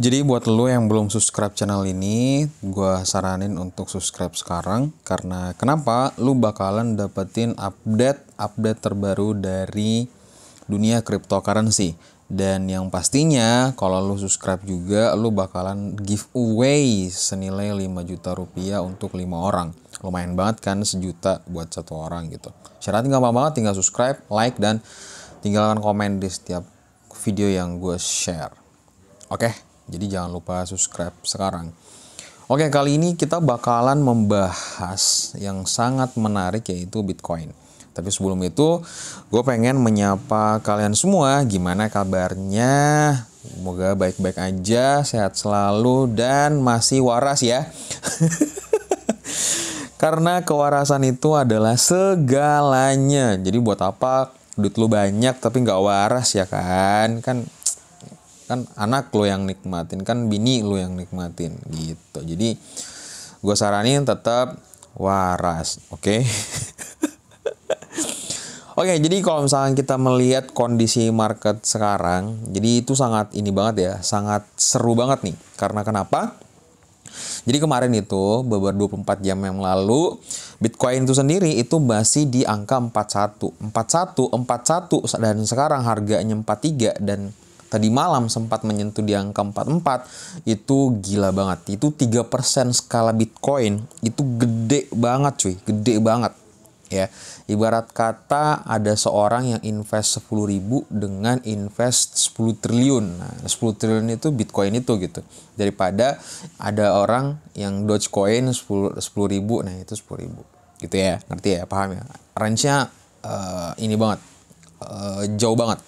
Jadi buat lo yang belum subscribe channel ini, gue saranin untuk subscribe sekarang. Karena kenapa? Lo bakalan dapetin update terbaru dari dunia cryptocurrency. Dan yang pastinya kalau lo subscribe juga, lo bakalan giveaway senilai 5 juta rupiah untuk 5 orang. Lumayan banget kan, 1 juta buat 1 orang gitu. Syaratnya gampang banget, tinggal subscribe, like, dan tinggalkan komen di setiap video yang gue share. Oke, jadi jangan lupa subscribe sekarang. Oke, kali ini kita bakalan membahas yang sangat menarik, yaitu Bitcoin. Tapi sebelum itu, gue pengen menyapa kalian semua. Gimana kabarnya? Semoga baik-baik aja, sehat selalu, dan masih waras ya. Karena kewarasan itu adalah segalanya. Jadi buat apa duit lu banyak tapi nggak waras ya kan? Kan anak lo yang nikmatin, kan bini lo yang nikmatin gitu. Jadi gue saranin tetap waras, oke? Oke, jadi kalau misalnya kita melihat kondisi market sekarang, jadi itu sangat ini banget ya, sangat seru banget nih. Karena kenapa? Jadi kemarin itu beberapa 24 jam yang lalu Bitcoin itu sendiri itu masih di angka 41 dan sekarang harganya 43, dan tadi malam sempat menyentuh di angka 44. Itu gila banget. Itu 3% skala Bitcoin. Itu gede banget cuy. Gede banget. Ya, ibarat kata ada seorang yang invest 10.000 dengan invest 10 triliun. Nah, 10 triliun itu Bitcoin itu gitu. Daripada ada orang yang Dogecoin 10.000, nah itu 10.000. Gitu ya. Ngerti ya? Paham ya? Range-nya ini banget. Jauh banget.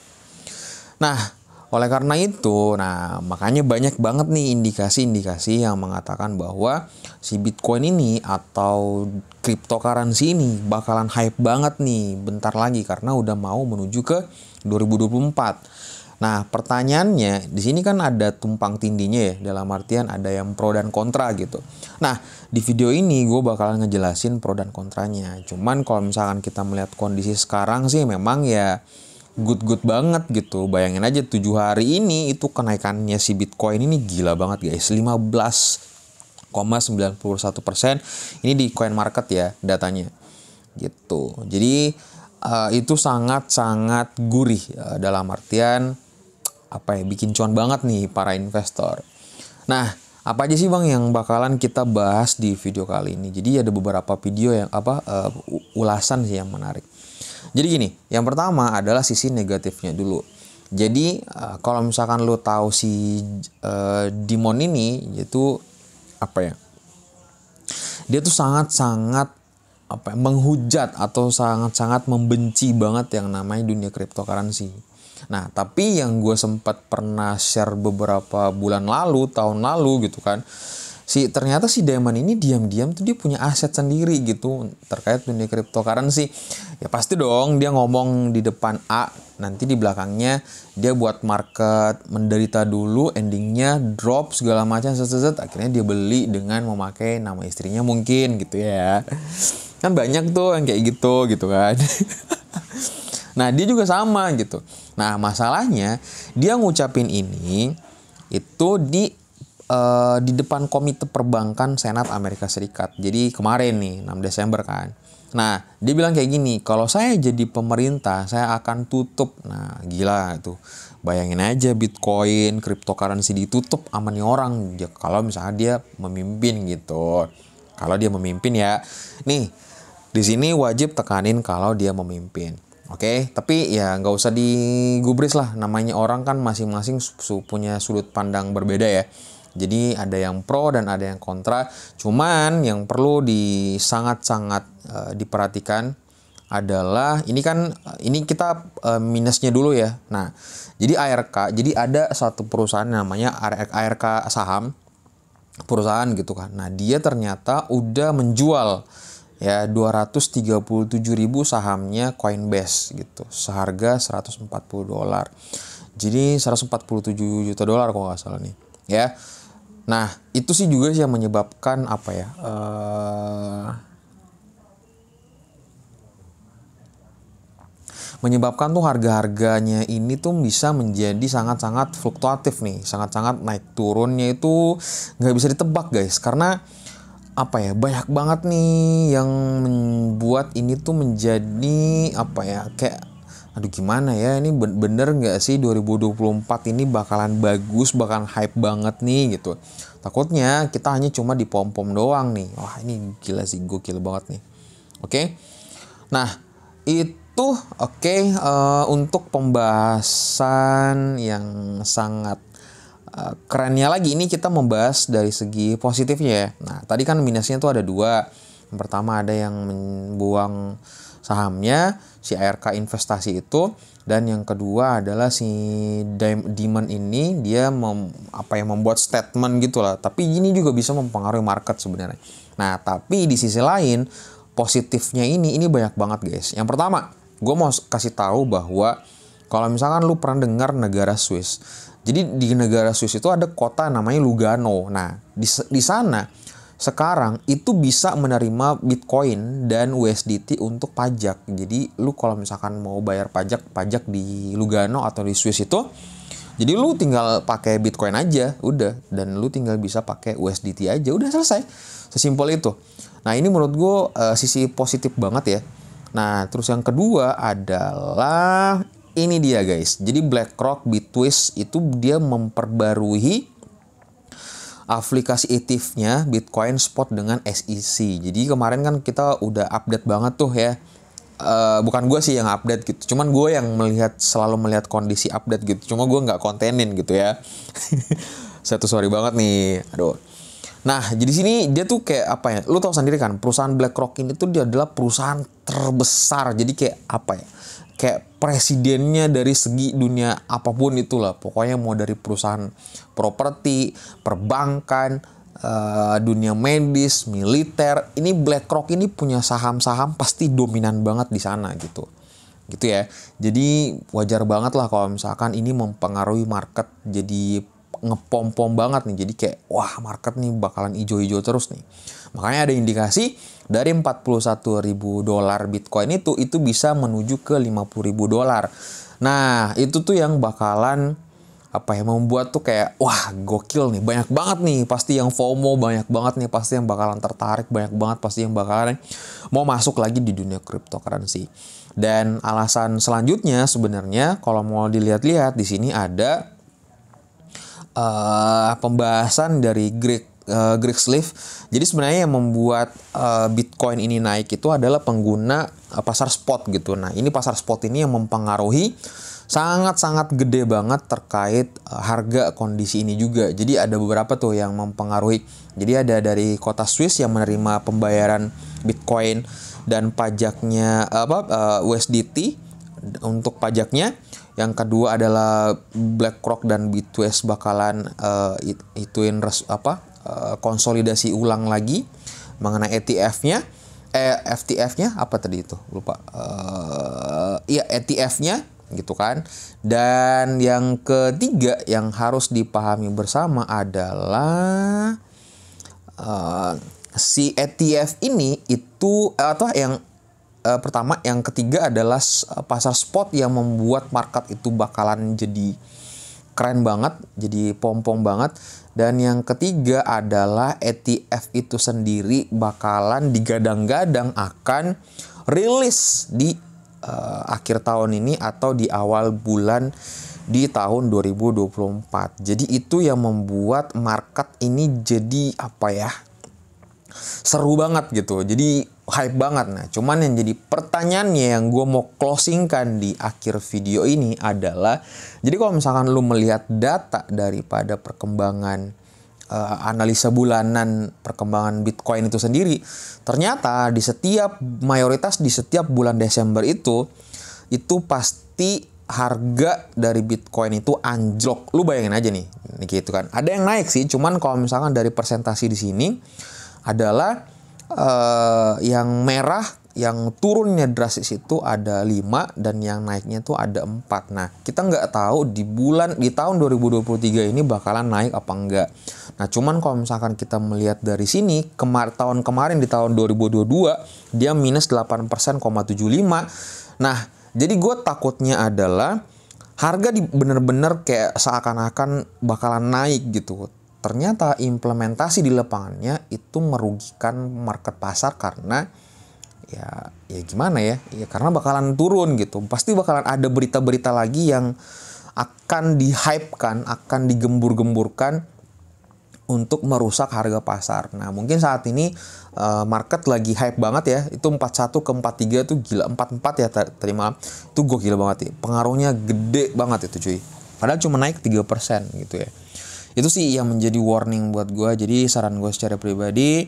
Nah, oleh karena itu, makanya banyak banget nih indikasi-indikasi yang mengatakan bahwa si Bitcoin ini atau cryptocurrency ini bakalan hype banget nih bentar lagi karena udah mau menuju ke 2024. Nah, pertanyaannya di sini kan ada tumpang tindinya ya, dalam artian ada yang pro dan kontra gitu. Nah, di video ini gue bakalan ngejelasin pro dan kontranya. Cuman kalau misalkan kita melihat kondisi sekarang sih memang ya good banget gitu. Bayangin aja 7 hari ini itu kenaikannya si Bitcoin ini gila banget guys. 15,91%. Ini di coin market ya datanya. Gitu. Jadi itu sangat-sangat gurih dalam artian bikin cuan banget nih para investor. Nah, apa aja sih Bang yang bakalan kita bahas di video kali ini? Jadi ada beberapa video yang ulasan sih yang menarik. Jadi gini, yang pertama adalah sisi negatifnya dulu. Jadi kalau misalkan lo tahu si Dimon ini, itu dia tuh sangat-sangat menghujat atau sangat-sangat membenci banget yang namanya dunia cryptocurrency. Nah, tapi yang gue sempat pernah share beberapa bulan lalu, tahun lalu gitu kan, ternyata si Damon ini diam-diam tuh dia punya aset sendiri gitu terkait dunia cryptocurrency. Ya pasti dong dia ngomong di depan A, nanti di belakangnya dia buat market menderita dulu, endingnya drop segala macam, akhirnya dia beli dengan memakai nama istrinya mungkin gitu ya. Kan banyak tuh yang kayak gitu kan. Nah, dia juga sama gitu. Nah, masalahnya dia ngucapin ini itu di depan Komite Perbankan Senat Amerika Serikat. Jadi kemarin nih 6 Desember kan. Nah, dia bilang kayak gini, kalau saya jadi pemerintah saya akan tutup. Nah, gila tuh. Bayangin aja Bitcoin, cryptocurrency ditutup sama nih orang. Ya, kalau misalnya dia memimpin gitu. Kalau dia memimpin ya. Nih, di sini wajib tekanin kalau dia memimpin. Oke, tapi ya nggak usah digubris lah. Namanya orang kan masing-masing punya sudut pandang berbeda ya. Jadi ada yang pro dan ada yang kontra. Cuman yang perlu sangat-sangat diperhatikan adalah ini kita minusnya dulu ya. Nah, jadi ARK, jadi ada satu perusahaan namanya ARK saham, perusahaan gitu kan. Nah, dia ternyata udah menjual ya 237.000 sahamnya Coinbase gitu, seharga $140. Jadi 147 juta dolar kalau nggak salah nih ya. Nah, itu sih juga sih yang menyebabkan menyebabkan tuh harga-harganya ini tuh bisa menjadi sangat-sangat fluktuatif nih, sangat-sangat naik turunnya itu nggak bisa ditebak guys, karena apa ya, banyak banget nih yang membuat ini tuh menjadi apa ya, kayak aduh gimana ya, ini bener nggak sih 2024 ini bakalan bagus, bakalan hype banget nih gitu. Takutnya kita hanya cuma dipom-pom doang nih. Wah ini gila sih, gokil banget nih. Oke. Nah itu untuk pembahasan yang sangat kerennya lagi, ini kita membahas dari segi positifnya ya. Nah tadi kan minusnya tuh ada dua. Yang pertama ada yang membuang sahamnya si ARK investasi itu, dan yang kedua adalah si Demand ini dia membuat statement gitulah. Tapi ini juga bisa mempengaruhi market sebenarnya. Nah tapi di sisi lain positifnya ini banyak banget guys. Yang pertama gue mau kasih tahu bahwa kalau misalkan lu pernah dengar negara Swiss. Jadi di negara Swiss itu ada kota namanya Lugano. Nah, di sana sekarang itu bisa menerima Bitcoin dan USDT untuk pajak. Jadi lu kalau misalkan mau bayar pajak di Lugano atau di Swiss itu, jadi lu tinggal pakai Bitcoin aja, udah, dan lu tinggal bisa pakai USDT aja, udah selesai. Sesimpel itu. Nah, ini menurut gue sisi positif banget ya. Nah, terus yang kedua adalah ini dia guys. Jadi BlackRock Bitwist itu dia memperbarui aplikasi ETF-nya Bitcoin Spot dengan SEC. Jadi kemarin kan kita udah update banget tuh ya. Bukan gue sih yang update gitu. Cuman gue yang selalu melihat kondisi update gitu. Cuma gue nggak kontenin gitu ya. Saya tuh sorry banget nih. Aduh. Nah, jadi sini dia tuh kayak apa ya? Lu tahu sendiri kan, perusahaan BlackRock ini tuh dia adalah perusahaan terbesar. Jadi kayak apa ya? Kayak presidennya dari segi dunia apapun itulah. Pokoknya mau dari perusahaan properti, perbankan, dunia medis, militer. Ini BlackRock ini punya saham-saham pasti dominan banget di sana gitu. Gitu ya. Jadi wajar banget lah kalau misalkan ini mempengaruhi market, jadi ngepom-pom banget nih. Jadi kayak wah market nih bakalan hijau-hijau terus nih. Makanya ada indikasi dari $41.000 Bitcoin itu bisa menuju ke $50.000. Nah, itu tuh yang bakalan membuat tuh kayak wah gokil nih, banyak banget nih pasti yang FOMO, banyak banget nih pasti yang bakalan tertarik, banyak banget pasti yang bakalan mau masuk lagi di dunia cryptocurrency. Dan alasan selanjutnya sebenarnya kalau mau dilihat-lihat di sini ada pembahasan dari Greg Sleeve. Jadi sebenarnya yang membuat Bitcoin ini naik itu adalah pengguna pasar spot gitu. Nah ini pasar spot ini yang mempengaruhi sangat-sangat gede banget terkait harga kondisi ini juga. Jadi ada beberapa tuh yang mempengaruhi. Jadi ada dari kota Swiss yang menerima pembayaran Bitcoin dan pajaknya USDT untuk pajaknya. Yang kedua adalah BlackRock dan Bitwist bakalan konsolidasi ulang lagi mengenai ETF-nya. FTF-nya apa tadi itu? Lupa. ETF-nya gitu kan. Dan yang ketiga yang harus dipahami bersama adalah si ETF ini itu pertama, yang ketiga adalah pasar spot yang membuat market itu bakalan jadi keren banget, jadi pom-pom banget. Dan yang ketiga adalah ETF itu sendiri bakalan digadang-gadang akan rilis di akhir tahun ini atau di awal bulan di tahun 2024. Jadi itu yang membuat market ini jadi seru banget gitu. Jadi hype banget. Nah, cuman yang jadi pertanyaannya yang gue mau closingkan di akhir video ini adalah, jadi kalau misalkan lu melihat data daripada perkembangan analisa bulanan perkembangan Bitcoin itu sendiri, ternyata mayoritas di setiap bulan Desember itu pasti harga dari Bitcoin itu anjlok. Lu bayangin aja nih gitu kan. Ada yang naik sih, cuman kalau misalkan dari persentasi di sini adalah yang merah, yang turunnya drastis itu ada 5 dan yang naiknya tuh ada 4. Nah, kita nggak tahu di tahun 2023 ini bakalan naik apa enggak. Nah, cuman kalau misalkan kita melihat dari sini, tahun kemarin di tahun 2022 dia minus 8%,75. Nah, Jadi gue takutnya adalah harga bener-bener kayak seakan-akan bakalan naik gitu. Ternyata implementasi di lapangannya itu merugikan market pasar karena ya gimana ya? Ya karena bakalan turun gitu. Pasti bakalan ada berita-berita lagi yang akan di-hype-kan, akan digembur-gemburkan untuk merusak harga pasar. Nah, mungkin saat ini market lagi hype banget ya. Itu 41 ke 43 tuh gila. 44 ya tadi malam. Itu gila banget ya. Pengaruhnya gede banget itu cuy. Padahal cuma naik 3% gitu ya. Itu sih yang menjadi warning buat gue. Jadi saran gue secara pribadi,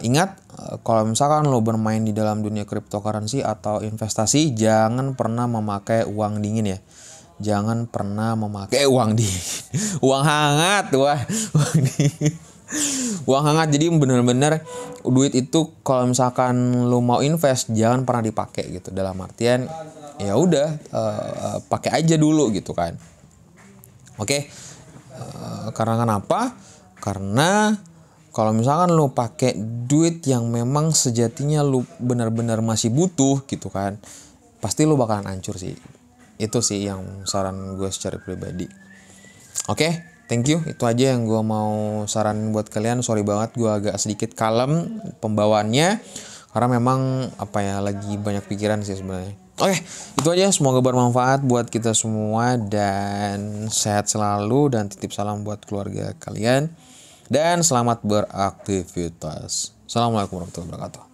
ingat kalau misalkan lo bermain di dalam dunia cryptocurrency atau investasi, jangan pernah memakai uang dingin ya. Jangan pernah memakai uang dingin. Uang hangat, wah. Uang hangat. Jadi bener-bener duit itu kalau misalkan lo mau invest jangan pernah dipakai gitu. Dalam artian ya udah pakai aja dulu gitu kan. Oke. Karena kenapa? Karena kalau misalkan lo pakai duit yang memang sejatinya lo benar-benar masih butuh gitu kan, pasti lo bakalan hancur sih. Itu sih yang saran gue secara pribadi. Oke, thank you. Itu aja yang gue mau saran buat kalian. Sorry banget gue agak sedikit kalem pembawaannya karena memang lagi banyak pikiran sih sebenarnya. Oke, itu aja. Semoga bermanfaat buat kita semua dan sehat selalu dan titip salam buat keluarga kalian dan selamat beraktivitas. Assalamualaikum warahmatullahi wabarakatuh.